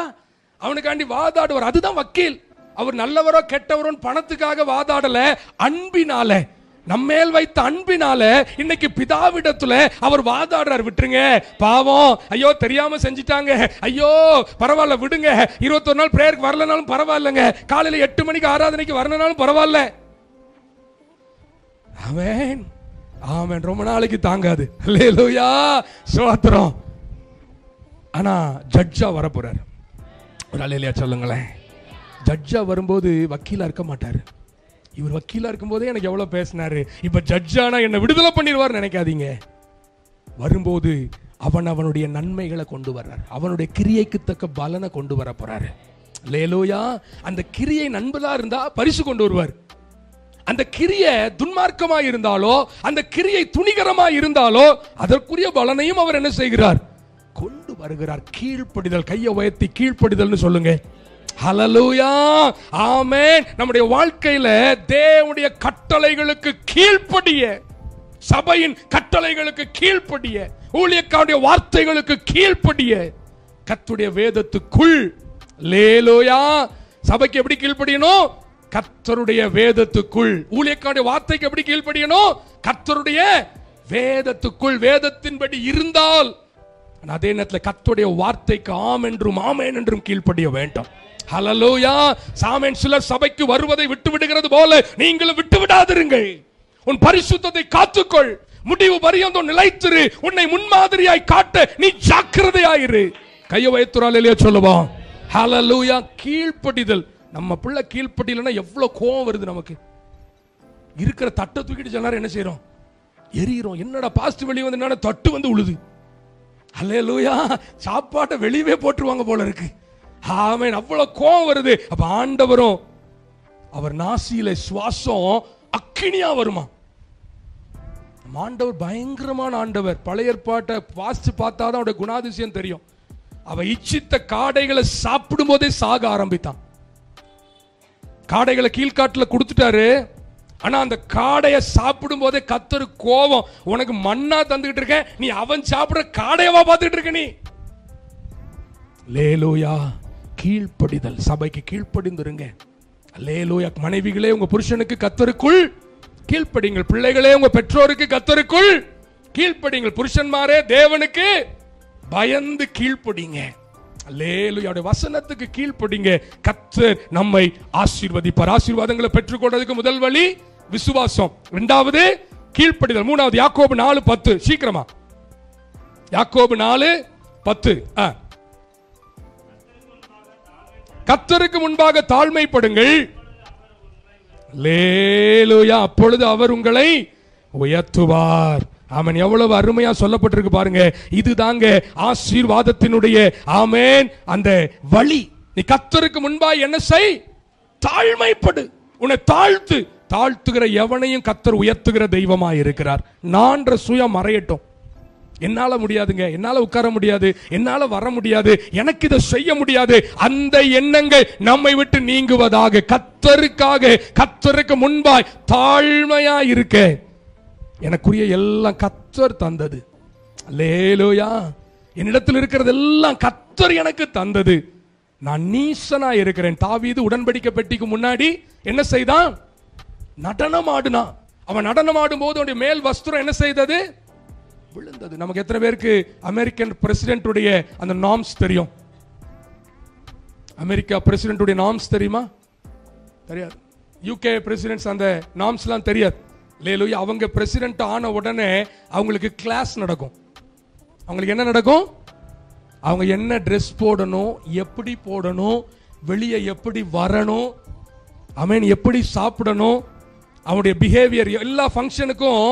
அவனுக்காண்டி வாதாடுவார். அதுதான் வக்கீல். அவர் நல்லவரோ கெட்டவரோ பணத்துக்காக வாதாடல, அன்பினால, நம்மேல் வைத்த அன்பினால இன்னைக்கு பிதாவிடத்துல அவர் வாதாடுறார். விட்டுருங்க, பாவம், ஐயோ தெரியாம செஞ்சிட்டாங்க, ஐயோ பரவாயில்ல விடுங்க, 21 நாள் பிரேயருக்கு வரலனாலும் பரவாயில்லைங்க, காலையில 8 மணிக்கு ஆராதனைக்கு வரலனாலும் பரவாயில்ல. ஆமென், ஆமென். ரொம்ப நாளைக்கு தாங்காது. அல்லேலூயா, ஸ்தோத்திரம். ஆனா ஜட்ஜா வர போறாரு. ஒரு அல்லேலூயா சொல்லுங்களேன். ஜட்ஜா வரும்போது வக்கீலா இருக்க மாட்டாரு. இவர் வக்கீலா இருக்கும் போதே எனக்கு எவ்வளவு பேசினாரு, இப்ப ஜட்ஜானா என்ன விடுதலை பண்ணிடுவார் நினைக்காதீங்க. வரும்போது அவனுடைய நன்மைகளை கொண்டு வர்றார், அவனுடைய கிரியைக்கு தக்க பலனை கொண்டு வர போறாரு. அல்லேலூயா. அந்த கிரியை நண்பதா இருந்தா பரிசு கொண்டு வருவார். அந்த கிரியை துன்மார்க்கமா இருந்தாலோ, அந்த கிரியை துணிகரமா இருந்தாலோ, அதற்குரிய பலனையும் அவர் என்ன செய்கிறார்? கொண்டு வருகிறார். கீழ்ப்படிதல். கையை உயர்த்தி கீழ்ப்படிதல்னு சொல்லுங்க. ஹல்லேலூயா, ஆமென். நம்முடைய வாழ்க்கையில தேவனுடைய கட்டளைகளுக்கு கீழ்ப்படிய, சபையின் கட்டளைகளுக்கு கீழ்ப்படிய, ஊழியக்காரருடைய வார்த்தைகளுக்கு கீழ்ப்படிய, கர்த்தருடைய வேதத்துக்குள். அல்லேலூயா. சபைக்கு எப்படி கீழ்ப்படியணும்? கர்த்தருடைய வேதத்துக்குள். ஊழியக்காரருடைய வார்த்தைக்கு எப்படி கீழ்ப்படியணும்? கர்த்தருடைய வேதத்துக்குள். வேதத்தின்படி இருந்தால், அதே நேரத்தில் கர்த்தருடைய வார்த்தைக்கு ஆம் என்றும் ஆமென் என்றும் கீழ்ப்படிய வேண்டும். ஹல்லேலூயா. சாமென். சிலர் சபைக்கு வருவதை விட்டு விடுகிறது போல நீங்களும் விட்டு விடாதிருங்கள். உன் பரிசுத்தத்தை காத்துக்கொள், முடிவு பரியந்தம் நிலைத்திரு, உன்னை முன்மாதிரியாய் காட்ட நீ ஜாக்கிரதையாயிரு. கையை வைத்துறாலே சொல்லுவோம். ஹல்லேலூயா. கீழ்ப்படிதல். நம்ம பிள்ளை கீழ்ப்படியலன்னா எவ்வளவு கோவம் வருது நமக்கு. இருக்கிற தட்டை தூக்கிட்டு சொன்னாரு என்ன செய்யறோம்? எரியிறோம். என்னடா பாஸ்ட் வெளியே வந்து என்னடா தட்டு வந்து உழுது. அல்லேலூயா. சாப்பாட்டை வெளியவே போட்டுருவாங்க போல இருக்கு. ஆமென். அவ்வளவு கோவம் வருது. அப்ப ஆண்டவரும் அவர் நாசியில சுவாசம் அக்கினியா வருமா. ஆண்டவர் பயங்கரமான ஆண்டவர். பழைய ஏற்பாட்டை வாசிச்சு பார்த்தாதான் அவருடைய குணாதிசயம் தெரியும். அவ இச்சித்த காடைகளை சாப்பிடும் போதே சாக ஆரம்பித்தான். காடைகளை கீழ்காட்டுல கொடுத்துட்டாரு. ஆனா அந்த காடைய சாப்பிடும் போதே கர்த்தர் கோபம், உனக்கு மண்ணா தந்துகிட்டு இருக்க, நீ அவன் சாப்பிடுற காடையவா பார்த்துட்டு இருக்க நீ. அல்லேலூயா. கீழ்ப்படிதல். சபைக்கு கீழ்ப்படிந்திருங்க. அல்லேலூயா. மனைவிகளே உங்க புருஷனுக்கு கர்த்தருக்குள் கீழ்ப்படிங்கள். பிள்ளைகளே உங்க பெற்றோருக்கு கர்த்தருக்குள் கீழ்ப்படிங்கள். புருஷன்மாரே தேவனுக்கு பயந்து கீழ்ப்படிங்க. அல்லேலூயா. வசனத்துக்கு கீழ்ப்படிங்க. கர்த்தர் நம்மை ஆசீர்வதிப்பார். ஆசீர்வாதங்களை பெற்றுக்கொள்றதுக்கு முதல் வழி விசுவாசம், இரண்டாவது கீழ்ப்படிதல், மூணாவது யாக்கோபு 4:10. சீக்கிரமா யாக்கோபு 4:10. கர்த்தருக்கு முன்பாக தாழ்மைப்படுங்கள். அல்லேலூயா. அப்பொழுது அவர் உங்களை உயர்த்துவார். ஆமென். எவ்வளவு அருமையா சொல்லப்பட்டிருக்கு பாருங்க. இதுதாங்க ஆசீர்வாதத்தினுடைய ஆமென் அந்த வழி. நீ கர்த்தருக்கு முன்பாக என்ன செய்? தாழ்மைப்படு. உன்னை தாழ்த்துகிற எவனையும் கர்த்தர் உயர்த்துகிற தெய்வமாய் இருக்கிறார். நான்ற சுயம் மறையட்டும். என்னால முடியாதுங்க, என்னால உட்கார முடியாது, என்னால வர முடியாது, எனக்கு இதை செய்ய முடியாது, அந்த எண்ணங்கள் நம்மை விட்டு நீங்குவதாக. கர்த்தருக்காக, கர்த்தருக்கு முன்பாய் தாழ்மையா இருக்க. எனக்குரிய எல்லாம் கர்த்தர் தந்தது. அல்லேலூயா. என்னிடத்தில் இருக்கிறது எல்லாம் கர்த்தர் எனக்கு தந்தது. நான் நீசனா இருக்கிறேன். தாவீது உடன்படிக்கை பெட்டிக்கு முன்னாடி என்ன செய்தான்? நடனம் ஆடினான். அவன் நடனம் ஆடும் போது அவனுடைய மேல் வஸ்திரம் என்ன செய்தது? விழுந்தது. நமக்கு எத்தனை பேருக்கு அமெரிக்கன் பிரசிடென்ட் அந்த நார்ம்ஸ் தெரியும்? அமெரிக்கா பிரசிடென்ட் நார்ம்ஸ் தெரியுமா? தெரியாது. யூகே பிரசிடென்ட்ஸ் அந்த நார்ம்ஸ்லாம் தெரியாது. லேலூயா. அவங்க பிரசிடென்ட் ஆன உடனே அவங்களுக்கு கிளாஸ் நடக்கும். அவங்களுக்கு என்ன நடக்கும்? அவங்க என்ன ட்ரெஸ் போடணும், எப்படி போடணும், வெளியே எப்படி வரணும், ஆமென், எப்படி சாப்பிடணும், அவங்களுடைய பிஹேவியர், எல்லா ஃபங்க்ஷனுக்கும்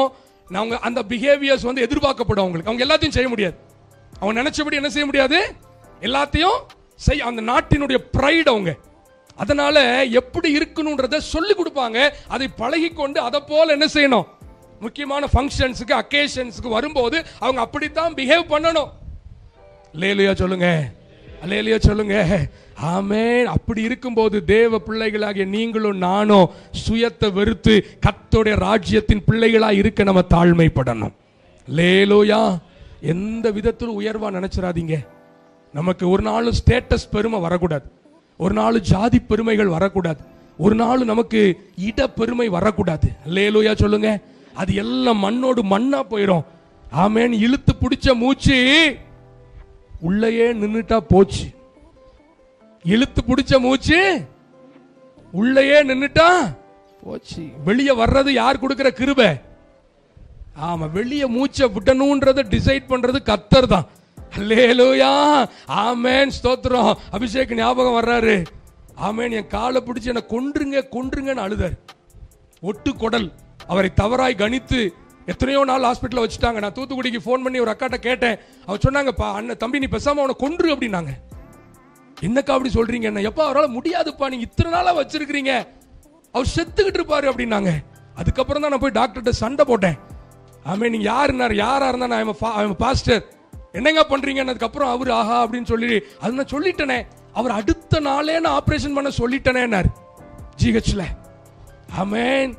அவங்க அந்த பிஹேவியர்ஸ் வந்து எதிர்பார்க்கப்படும். அவங்களுக்கு அவங்க எல்லாத்தையும் செய்ய முடியாது. அவங்க நினைச்சபடி என்ன செய்ய முடியாது, எல்லாத்தையும் செய்ய. அந்த நாட்டினுடைய பிரைட் அவங்க. அதனால எப்படி இருக்கணும்ன்றத சொல்லி கொடுப்பாங்க. அதை பழகி கொண்டு அதை போல என்ன செய்யணும், முக்கியமான ஃபங்க்ஷன்ஸுக்கு அக்கேஷன்ஸுக்கு வரும்போது அவங்க அப்படித்தான் பிஹேவ் பண்ணணும். அல்லேலூயா சொல்லுங்க, அல்லேலூயா சொல்லுங்க, ஆமென். அப்படி இருக்கும்போது தேவ பிள்ளைகளாகிய நீங்களும் நானும் சுயத்தை வெறுத்து கர்த்தருடைய ராஜ்யத்தின் பிள்ளைகளா இருக்க நம்ம தாழ்மைப்படணும். அல்லேலூயா. எந்த விதத்திலும் உயர்வா நினைச்சிடாதீங்க. நமக்கு ஒரு நாள் ஸ்டேட்டஸ் பெருமை வரக்கூடாது, ஒரு நாள் ஜாதி பெருமைகள் வரக்கூடாது, ஒரு நாள் நமக்கு இட பெருமை வரக்கூடாது. அல்லேலூயா சொல்லுங்க. அது எல்லாம் மண்ணோடு மண்ணா போயிடும். ஆமென். இழுத்து பிடிச்ச மூச்சு உள்ளேயே நின்னுட்டா போச்சு. இழுத்து பிடிச்ச மூச்சு உள்ளேயே நின்னுட்டா போச்சு. வெளியே வர்றது யார் கொடுக்கிற கிருபை? ஆமா, வெளியே மூச்சை விடணும்ன்றத டிசைட் பண்றது கர்த்தர் தான். அல்லேலூயா, ஆமென், ஸ்தோத்திரம். அபிஷேக் ஞாபகம் வர்றாரு. ஆமென். என் காலை பிடிச்சு என்ன கொன்றுங்க கொன்றுங்கன்னு அழுதார். ஒட்டு கொடல் அவரை தவறாய் கணித்து எத்தனையோ நாள் ஹாஸ்பிட்டல் வச்சுட்டாங்க. நான் தூத்துக்குடிக்கு ஃபோன் பண்ணி ஒரு அக்காட்ட கேட்டேன். அவர் சொன்னாங்க, அண்ணன் தம்பி நீ பேசாம அவனை கொன்று அப்படின்னாங்க. என்னக்கா அப்படி சொல்றீங்க? என்ன எப்பா அவரால் முடியாதுப்பா, நீங்க இத்தனை நாளா வச்சிருக்கீங்க, அவர் செத்துக்கிட்டு இருப்பாரு அப்படின்னாங்க. அதுக்கப்புறம் தான் நான் போய் டாக்டர்கிட்ட சண்டை போட்டேன். ஆமே, நீங்க யாரா இருந்தா நான் பாஸ்டர் என்னங்க பண்றீங்க? அதுக்கப்புறம் அவரு ஆஹா அப்படின்னு சொல்லி அது நான் சொல்லிட்டேனே. அவர் அடுத்த நாளே நான் ஆபரேஷன் பண்ண சொல்லிட்டேனே ஜிஹெச்ல. ஆமென்.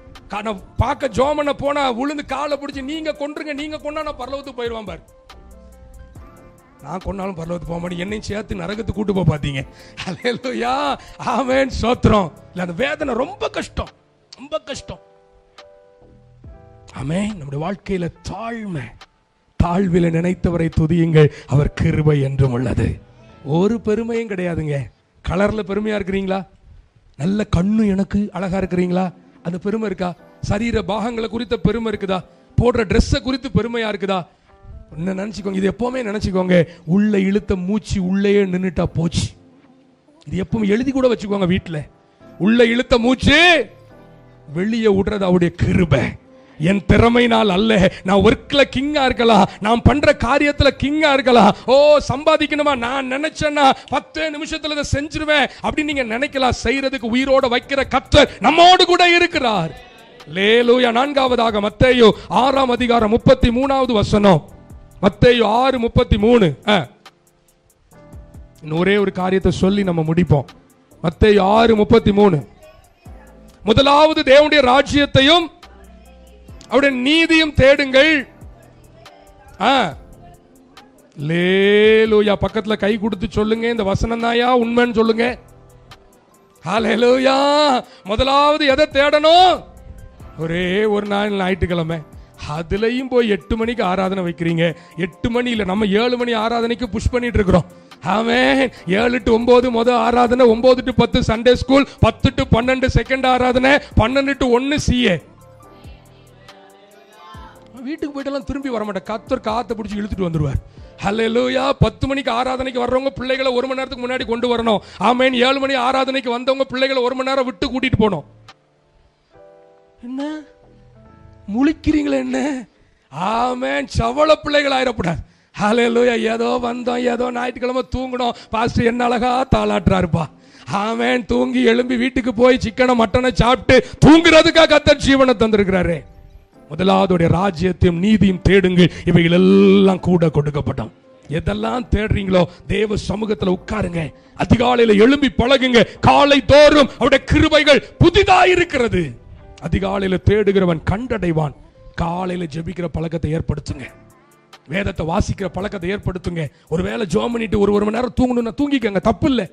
பார்க்க ஜோமன போனா விழுந்து காலை பிடிச்சி நீங்க கொன்றுங்க, நீங்க கொண்டா நான் பரலோகத்துக்கு போயிடுவான் பாரு. நான் கொண்டாலும் பரலோகத்துக்கு போக மாட்டேன், என்னையும் சேர்த்து நரகத்துக்கு கூட்டு போய் பார்த்தீங்க. அல்லேலூயா, ஆமென், ஸ்தோத்திரம். இல்ல அந்த வேதனை ரொம்ப கஷ்டம், ரொம்ப கஷ்டம். ஆமென். நம்முடைய வாழ்க்கையில தாழ்மை, தாழ்வில நினைத்தவரை துதியுங்கள், அவர் கிருபை என்றும் உள்ளது. ஒரு பெருமையும் கிடையாதுங்க. கலர்ல பெருமையா இருக்கிறீங்களா? நல்ல கண்ணு எனக்கு அழகா இருக்கிறீங்களா? அந்த பெருமை இருக்கா? சரீர பாகங்களை குறித்த பெருமை இருக்குதா? போடுற ட்ரெஸ்ஸை குறித்து பெருமையா இருக்குதா? என்ன நினைச்சுக்கோங்க, இது எப்பவுமே நினைச்சுக்கோங்க, உள்ள இழுத்த மூச்சு உள்ளேயே நின்னுட்டா போச்சு. இது எப்பவும் எழுதி கூட வச்சுக்கோங்க வீட்டுல. உள்ள இழுத்த மூச்சு வெளியே விடுறது அவருடைய கிருபை. என் திறமையினால் அல்ல, நான் ஒர்க்ல கிங்கா இருக்கலாம், நான் பண்ற காரியத்துல கிங்கா இருக்கலாம். ஓ சம்பாதிக்கணுமா, நான் நினைச்சேன்னா 10 நிமிஷத்துல இதை செஞ்சிருவேன் அப்படின்னு நீங்க நினைக்கலாம். செய்யறதுக்கு உயிரோட வைக்கிற கர்த்தர் நம்மோடு கூட இருக்கிறார். அல்லேலூயா. 4வதாக மத்தேயு 6ஆம் அதிகாரம் 33வது வசனம். மத்தேயு 6:33. ஒரே ஒரு காரியத்தை சொல்லி நம்ம முடிப்போம். மத்தேயு 6:33. முதலாவது தேவனுடைய ராஜ்யத்தையும் அவருடைய நீதியும் தேடுங்கள். அல்லேலூயா. பக்கத்துல கை கொடுத்து சொல்லுங்க, இந்த வசனம் தான்யா உண்மைன்னு சொல்லுங்க. அல்லேலூயா. முதலாவது எதை தேடணும்? ஒரே ஒரு நாள் ஞாயிற்றுக்கிழமை, அதுலயும் போய் 8 மணிக்கு ஆராதனை வைக்கிறீங்க. 8 மணி இல்ல, நம்ம 7 மணி ஆராதனைக்கு புஷ் பண்ணிட்டு இருக்கிறோம். ஆமென். 7 to 9 முதல் ஆராதனை, 9 to 10 Sunday school, 10 to 12 second ஆராதனை, 12 to 1 சிஏ. வீட்டுக்கு போயிட்டெல்லாம் திரும்பி வர மாட்டேன், கர்த்தர் காத்தை பிடிச்சி இழுத்துட்டு வந்துருவார். ஹல்லேலூயா. 10 மணிக்கு ஆராதனைக்கு வர்றவங்க பிள்ளைகளை 1 மணி நேரத்துக்கு முன்னாடி கொண்டு வரணும். ஆமென். 7 மணி ஆராதனைக்கு வந்தவங்க பிள்ளைகளை 1 மணி நேரம் விட்டு கூட்டிட்டு போகணும். என்ன முழிக்கிறீங்களே என்ன? ஆமென். சவள பிள்ளைகள் ஆயிடக்கூடாது. ஹல்லேலூயா. ஏதோ வந்தோம், ஏதோ ஞாயிற்றுக்கிழமை தூங்கணும், பாஸ்டர் என்ன அழகா தாளாட்டுறாருப்பா. ஆமென். தூங்கி எழும்பி வீட்டுக்கு போய் சிக்கனை மட்டனை சாப்பிட்டு தூங்குறதுக்காக கர்த்தர் ஜீவனை தந்திருக்கிறாரு. முதலாவது ராஜ்யத்தையும் நீதியும் தேடுங்கள், இவைகள் எல்லாம் கூட கொடுக்கப்படும். எதெல்லாம் தேடுறீங்களோ தேவ சமூகத்தில் உட்காருங்க. அதிகாலையில எழும்பி பழகுங்க. காலை தோறும் அவருடைய கிருபைகள் புதிதாயிருக்கிறது. அதிகாலையில தேடுகிறவன் கண்டடைவான். காலையில ஜெபிக்கிற பழக்கத்தை ஏற்படுத்துங்க. வேதத்தை வாசிக்கிற பழக்கத்தை ஏற்படுத்துங்க. ஒருவேளை ஜெபம் பண்ணிட்டு ஒரு மணி நேரம் தூங்கணும்னா தூங்கிக்கங்க, தப்பு இல்லை.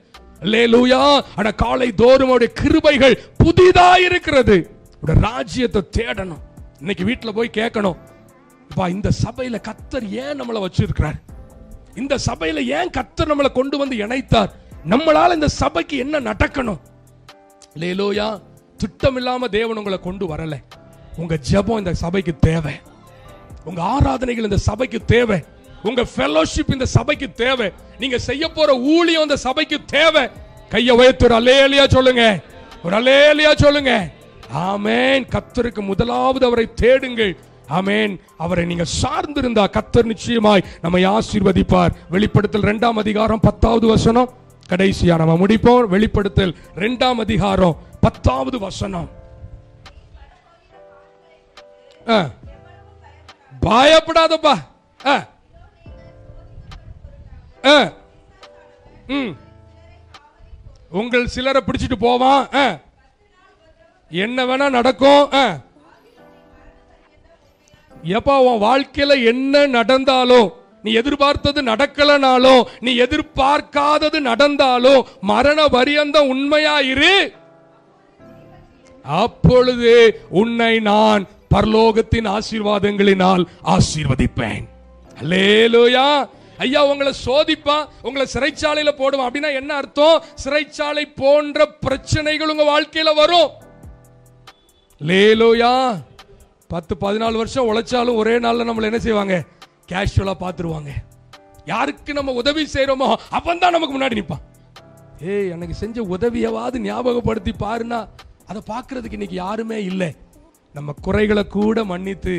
அல்லேலூயா. ஆனா காலை தோறும் அவருடைய கிருபைகள் புதிதாயிருக்கிறது. அவருடைய ராஜ்யத்தை தேடணும். இன்னைக்கு வீட்டுல போய் கேட்கணும், இந்த சபையில கர்த்தர் ஏன் நம்மளை வச்சிருக்கிறார்? இந்த சபையில ஏன் கர்த்தர் நம்மளை கொண்டு வந்து இணைத்தார்? நம்மளால இந்த சபைக்கு என்ன நடக்கணும்? அல்லேலூயா. திட்டம் இல்லாம தேவன் உங்களை கொண்டு வரல. உங்க ஜெபம் இந்த சபைக்கு தேவை, உங்க ஆராதனைகள் இந்த சபைக்கு தேவை, உங்க ஃபெலோஷிப் இந்த சபைக்கு தேவை, நீங்க செய்ய போற ஊழியம் இந்த சபைக்கு தேவை. கையை உயர்த்தி ஒரு அல்லேலூயா சொல்லுங்க, ஒரு அல்லேலூயா சொல்லுங்க. ஆமென். கர்த்தருக்கு முதலாவது அவரை தேடுங்கள். ஆமென். அவரை நீங்க சார்ந்திருந்தா கர்த்தர் நிச்சயமாய் நம்மை ஆசீர்வதிப்பார். வெளிப்படுத்தல் 2ஆம் அதிகாரம் 10வது வசனம் கடைசியா நம்ம முடிப்போம். வெளிப்படுத்தல் 2ஆம் அதிகாரம் 10வது வசனம். பயப்படாதப்பா. உங்கள் சிலரை பிடிச்சிட்டு போவான், என்ன வேணா நடக்கும். எப்பா உன் வாழ்க்கையில என்ன நடந்தாலும், நீ எதிர்பார்த்தது நடக்கலனாலும், நீ எதிர்பார்க்காதது நடந்தாலும், மரண பரியந்தம் உண்மையாயிரு. அப்பொழுது உன்னை நான் பரலோகத்தின் ஆசீர்வாதங்களினால் ஆசீர்வதிப்பேன். அல்லேலூயா. ஐயா உங்களை சோதிப்பான், உங்களை சிறைச்சாலையில போடுவான். அப்படின்னா என்ன அர்த்தம்? சிறைச்சாலை போன்ற பிரச்சனைகள் உங்க வாழ்க்கையில வரும். அல்லேலூயா. 10-14 வருஷம் உழைச்சாலும் ஒரே நாள்ல நம்மள என்ன செய்வாங்க? கேஷுவலா பாத்துருவாங்க. யாருக்கு நம்ம உதவி செய்யறோமோ அவன் தான் நமக்கு முன்னாடி நிற்பான். ஏய் எனக்கு செஞ்ச உதவியவாது ஞாபகப்படுத்தி பாருன்னா அதை பார்க்கறதுக்கு இன்னைக்கு யாருமே இல்லை. நம்ம குறைகளை கூட மன்னித்து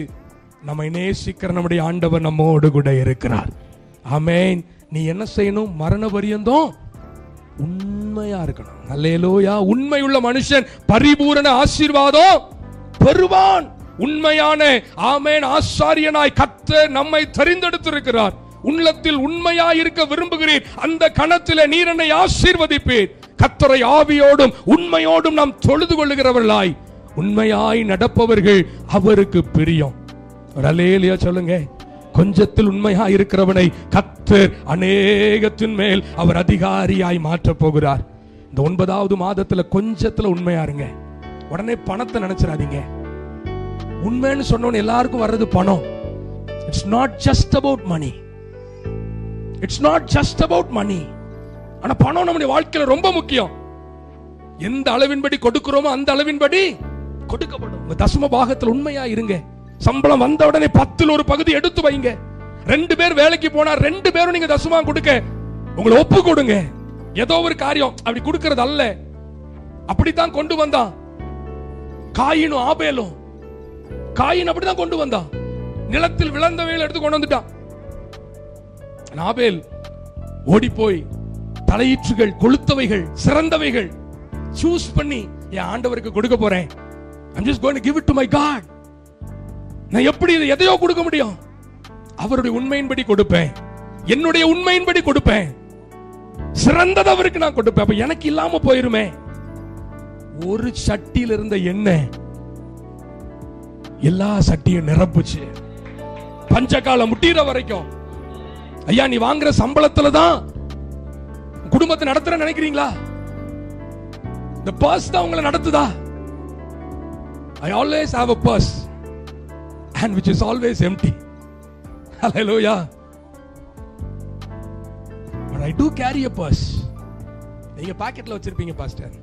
நம்மை நேசிக்கிற நம்முடைய ஆண்டவர் நம்மோடு கூட இருக்கிறார். ஆமென். நீ என்ன செய்யணும்? மரண பரியந்தம் உண்மையா இருக்கணும். அல்லேலூயா. உண்மையுள்ள மனுஷன் பரிபூரண ஆசீர்வாதம் பெறுவான். உண்மையான ஆமென் ஆசாரியனாய் கர்த்தர் நம்மை தெரிந்தெடுத்திருக்கிறார். உள்ளத்தில் உண்மையாய் இருக்க விரும்புகிறீர், அந்த கணத்திலே நீர் என்னை ஆசீர்வதிப்பீர். கர்த்தரை ஆவியோடும் உண்மையோடும் நாம் தொழுது கொள்ளுகிறவர்களாய் உண்மையாய் நடப்பவர்கள் அவருக்கு பிரியம். அல்லேலூயா சொல்லுங்க. கொஞ்சத்தில் உண்மையாய் இருக்கிறவனை கர்த்தர் அநேகத்தின் மேல் அவர் அதிகாரியாய் மாற்ற போகிறார். இந்த 9வது மாதத்துல கொஞ்சத்துல உண்மையா இருங்க. உடனே பணத்தை நினைச்சிடாதீங்க. உண்மைன்னு சொன்னோன்னு எல்லாருக்கும் வர்றது பணம். It's not just about money. It's not just about money. ஆனா பணம் நம்முடைய வாழ்க்கையில ரொம்ப முக்கியம். எந்த அளவின்படி கொடுக்கிறோமோ அந்த அளவின்படி கொடுக்கப்படும். உங்க தசம பாகத்தில் உண்மையா இருங்க. சம்பளம் வந்த உடனே 10ல் ஒரு பகுதி எடுத்து வைங்க. 2 பேர் வேலைக்கு போனா 2 பேரும் நீங்க தசமா கொடுக்க உங்களை ஒப்பு கொடுங்க. ஏதோ ஒரு காரியம் அப்படி கொடுக்கிறது அல்ல. அப்படித்தான் கொண்டு வந்தான் காயினும் ஆபேலும். காயின் அப்படிதான் கொண்டு வந்தான். நிலத்தில் விளைந்தவைகள் எடுத்து கொண்டு வந்துட்டான். ஆபேல் ஓடி போய் தலையீற்றுகள், கொளுத்தவைகள், சிறந்தவைகள் சூஸ் பண்ணி என் ஆண்டவருக்கு கொடுக்க போறேன். I'm just going to give it to my God. நான் எப்படி எதையோ கொடுக்க முடியும்? அவருடைய உண்மையின்படி கொடுப்பேன். என்னுடைய உண்மையின்படி கொடுப்பேன். சிறந்தது அவருக்கு நான் கொடுப்பேன். அப்ப எனக்கு இல்லாம போயிருமே. ஒரு சட்டியில் இருந்த எண்ணெய் எல்லா சட்டியும் நிரப்புச்சு. பஞ்சகாலம் முட்டிற வரைக்கும். ஐயா நீ வாங்குற சம்பளத்துல தான் குடும்பத்தை நடத்துற நினைக்கிறீங்களா? இந்த பர்ஸ் தான் உங்களை நடத்துதா? I always have a purse and which is always empty. Hallelujah. But I do carry a purse. நீங்க பாக்கெட்ல வச்சிருப்பீங்க பாஸ்டர்.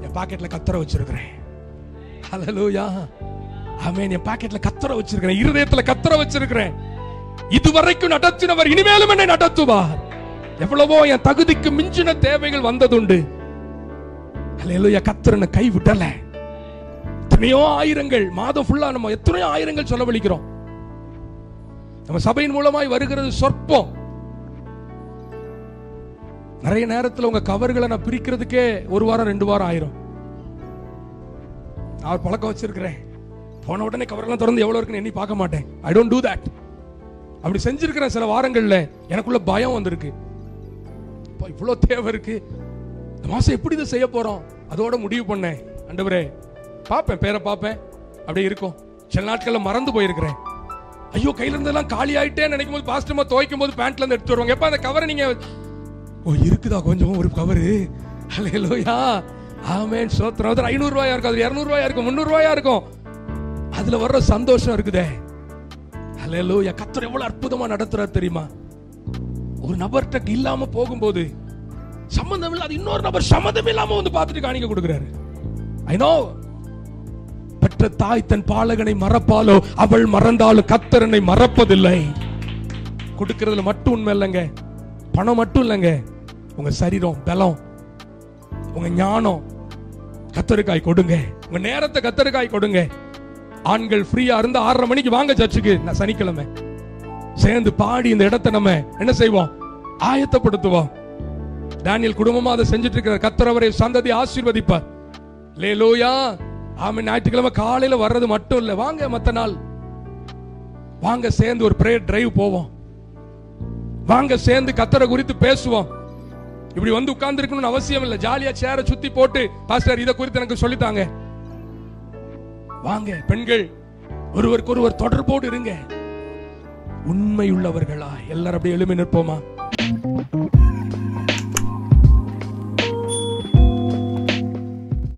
என் பாக்கெட்ல கத்தரை வச்சிருக்கிறேன். Hallelujah. ஆமென். என் பாக்கெட்ல கத்தரை வச்சிருக்கிறேன். இருதயத்துல கத்தரை வச்சிருக்கிறேன். இதுவரைக்கும் நடத்தினவர் இனிமேலும் என்னை நடத்துவார். எவ்வளவோ என் தகுதிக்கு மிஞ்சின தேவைகள் வந்ததுண்டு. Hallelujah. கத்தரனை கை விடல. எத்தனையோ ஆயிரங்கள் மாதம் ஃபுல்லா நம்ம எத்தனையோ ஆயிரங்கள் செலவழிக்கிறோம். நம்ம சபையின் மூலமாய் வருகிறது சொற்பம். நிறைய நேரத்தில் உங்க கவர்களை நான் பிரிக்கிறதுக்கே 1 வாரம் 2 வாரம் ஆயிரும். நான் பழக்கம் வச்சிருக்கிறேன். போன உடனே கவர்லாம் திறந்து எவ்வளவு இருக்குன்னு எண்ணி பார்க்க மாட்டேன். I don't do that. அப்படி செஞ்சிருக்கிறேன். சில வாரங்கள்ல எனக்குள்ள பயம் வந்திருக்கு. இவ்வளவு தேவை இருக்கு, இந்த மாசம் எப்படி இதை செய்ய போறோம்? அதோட முடிவு பண்ணேன், ஆண்டவரே பாப்பேன், பேரை பாப்பேன், அப்படியே இருக்கும். சில நாட்கள்ல மறந்து போயிருக்கிறேன். ஐயோ கையில இருந்தெல்லாம் காலி ஆயிட்டேன்னு நினைக்கும் போது பாஸ்டர்மா துவைக்கும் போது பேண்ட்ல இருந்து எடுத்து வருவாங்க. எப்ப அந்த கவரை நீங்க ஓ இருக்குதா கொஞ்சம் ஒரு கவரு? ஹல்லேலூயா. ஆமென். ஸ்தோத்திரம். அது 500 ரூபாயா இருக்கும், அது 200 ரூபாயா இருக்கும், 300 ரூபாயா இருக்கும். அதுல வர்ற சந்தோஷம் இருக்குதே. ஹல்லேலூயா. கர்த்தர் எவ்வளவு அற்புதமா நடத்துறார் தெரியுமா? ஒரு நபர்கிட்ட இல்லாம போகும்போது சம்பந்தம் இல்ல, அது இன்னொரு நபர் சம்பந்தம் இல்லாம வந்து பார்த்துட்டு காணிக்க கொடுக்கிறாரு. I know. பட் பெற்ற தாய் தன் பாலகனை மறப்பாலோ, அவள் மறந்தாலும் கர்த்தர் என்னை மறப்பதில்லை. கொடுக்கிறதுல மட்டும் உண்மை இல்லைங்க, பணம் மட்டும் இல்லைங்க, உங்க சரீரம், பலம், உங்க ஞானம் கர்த்தருக்காய் கொடுங்க. உங்க நேரத்தை கர்த்தருக்காய் கொடுங்க. ஆண்கள் ஃப்ரீயா இருந்து 6:30 மணிக்கு வாங்க சர்ச்சுக்கு. நான் சனிக்கிழமை சேர்ந்து பாடி இந்த இடத்தை நம்ம என்ன செய்வோம், ஆயத்தப்படுத்துவோம். தானியேல் குடும்பமா அதை செஞ்சுட்டு இருக்கிற கர்த்தர் அவரை சந்ததி ஆசீர்வதிப்பார். அல்லேலூயா. ஆமென். ஞாயிற்றுக்கிழமை காலையில வர்றது மட்டும் இல்ல, வாங்க மத்த நாள் வாங்க சேர்ந்து ஒரு பிரேயர் டிரைவ் போவோம். வாங்க சேர்ந்து கர்த்தரை குறித்து பேசுவோம். இப்படி வந்து உட்கார்ந்து இருக்கணும்னு அவசியம் இல்லை. ஜாலியா சேர சுத்தி போட்டு பாஸ்டர் இதை குறித்து எனக்கு சொல்லித்தாங்க. வாங்க பெண்கள் ஒருவருக்கு ஒருவர் தொடர்போடு இருங்க. உண்மையுள்ளவர்களா எல்லாரும் அப்படியே எழுப்பி நிற்போமா?